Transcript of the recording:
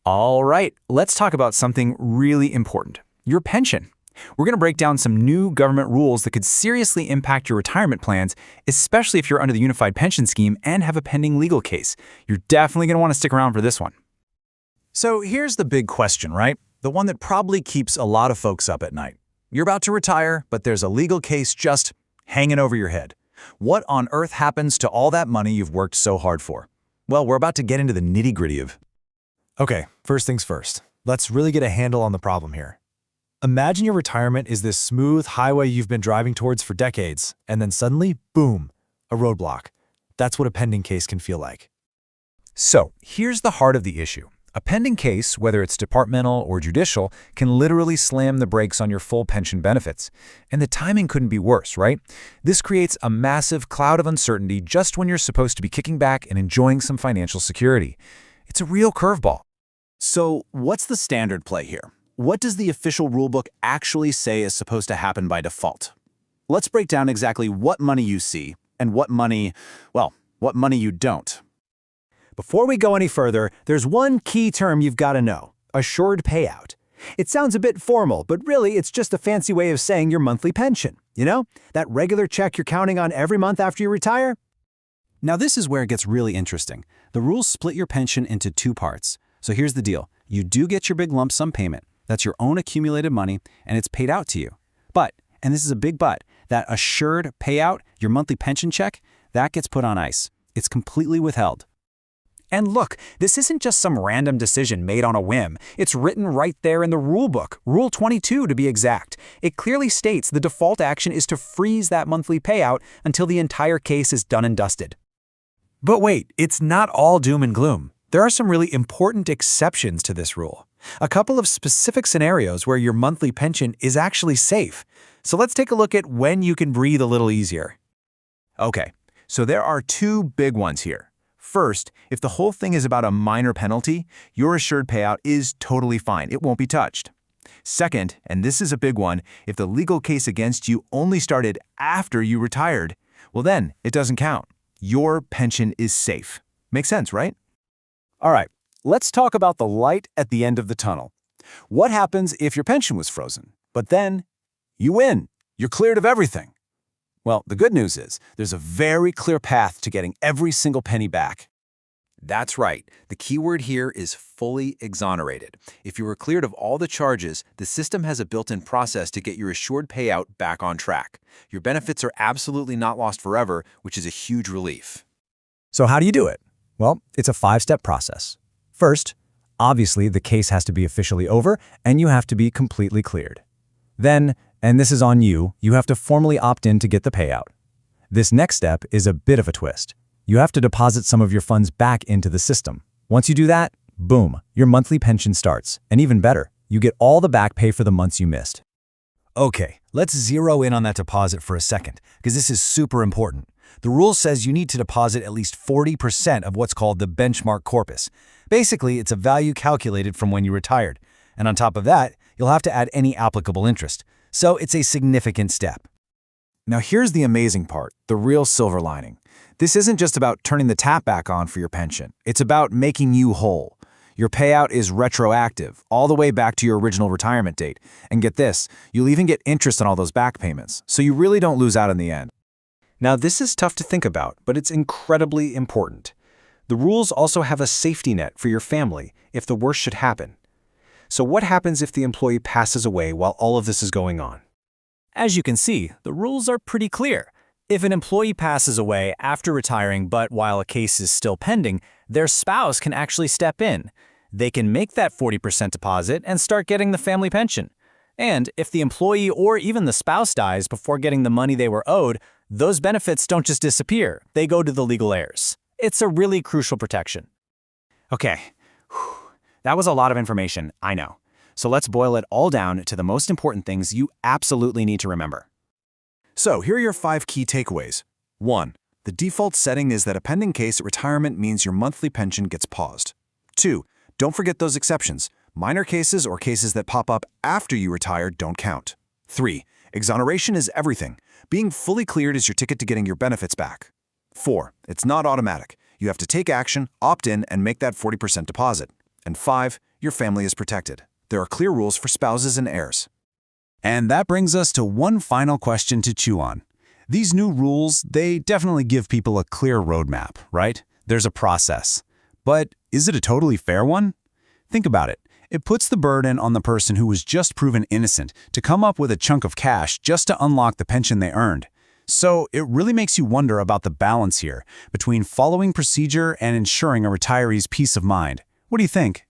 All right, let's talk about something really important, your pension. We're going to break down some new government rules that could seriously impact your retirement plans, especially if you're under the Unified Pension Scheme and have a pending legal case. You're definitely going to want to stick around for this one. So here's the big question, right? The one that probably keeps a lot of folks up at night. You're about to retire, but there's a legal case just hanging over your head. What on earth happens to all that money you've worked so hard for? Well, we're about to get into the nitty-gritty of... Okay, first things first. Let's really get a handle on the problem here. Imagine your retirement is this smooth highway you've been driving towards for decades, and then suddenly, boom, a roadblock. That's what a pending case can feel like. So here's the heart of the issue. A pending case, whether it's departmental or judicial, can literally slam the brakes on your full pension benefits. And the timing couldn't be worse, right? This creates a massive cloud of uncertainty just when you're supposed to be kicking back and enjoying some financial security. It's a real curveball. So what's the standard play here? What does the official rulebook actually say is supposed to happen by default? Let's break down exactly what money you see and what money you don't. Before we go any further, there's one key term you've got to know: assured payout. It sounds a bit formal, but really it's just a fancy way of saying your monthly pension. You know, that regular check you're counting on every month after you retire? Now this is where it gets really interesting. The rules split your pension into two parts. So here's the deal. You do get your big lump sum payment. That's your own accumulated money, and it's paid out to you. But, and this is a big but, that assured payout, your monthly pension check, that gets put on ice. It's completely withheld. And look, this isn't just some random decision made on a whim. It's written right there in the rulebook, Rule 22 to be exact. It clearly states the default action is to freeze that monthly payout until the entire case is done and dusted. But wait, it's not all doom and gloom. There are some really important exceptions to this rule. A couple of specific scenarios where your monthly pension is actually safe. So let's take a look at when you can breathe a little easier. Okay, so there are two big ones here. First, if the whole thing is about a minor penalty, your assured payout is totally fine. It won't be touched. Second, and this is a big one, if the legal case against you only started after you retired, well then, it doesn't count. Your pension is safe. Makes sense, right? All right, let's talk about the light at the end of the tunnel. What happens if your pension was frozen? But then, you win. You're cleared of everything. Well, the good news is there's a very clear path to getting every single penny back. That's right. The key word here is fully exonerated. If you were cleared of all the charges, the system has a built-in process to get your assured payout back on track. Your benefits are absolutely not lost forever, which is a huge relief. So how do you do it? Well, it's a 5-step process. First, obviously the case has to be officially over and you have to be completely cleared. Then, and this is on you, you have to formally opt in to get the payout. This next step is a bit of a twist. You have to deposit some of your funds back into the system. Once you do that, boom, your monthly pension starts. And even better, you get all the back pay for the months you missed. Okay, let's zero in on that deposit for a second, because this is super important. The rule says you need to deposit at least 40% of what's called the benchmark corpus. Basically, it's a value calculated from when you retired. And on top of that, you'll have to add any applicable interest. So it's a significant step. Now here's the amazing part, the real silver lining. This isn't just about turning the tap back on for your pension. It's about making you whole. Your payout is retroactive, all the way back to your original retirement date. And get this, you'll even get interest on all those back payments, so you really don't lose out in the end. Now, this is tough to think about, but it's incredibly important. The rules also have a safety net for your family if the worst should happen. So what happens if the employee passes away while all of this is going on? As you can see, the rules are pretty clear. If an employee passes away after retiring but while a case is still pending, their spouse can actually step in. They can make that 40% deposit and start getting the family pension. And if the employee or even the spouse dies before getting the money they were owed, those benefits don't just disappear, they go to the legal heirs. It's a really crucial protection. Okay, that was a lot of information, I know. So let's boil it all down to the most important things you absolutely need to remember. So here are your 5 key takeaways. 1. The default setting is that a pending case at retirement means your monthly pension gets paused. 2. Don't forget those exceptions. Minor cases or cases that pop up after you retire don't count. 3. Exoneration is everything. Being fully cleared is your ticket to getting your benefits back. 4. It's not automatic. You have to take action, opt in, and make that 40% deposit. And 5, your family is protected. There are clear rules for spouses and heirs. And that brings us to one final question to chew on. These new rules, they definitely give people a clear roadmap, right? There's a process. But is it a totally fair one? Think about it. It puts the burden on the person who was just proven innocent to come up with a chunk of cash just to unlock the pension they earned. So it really makes you wonder about the balance here between following procedure and ensuring a retiree's peace of mind. What do you think?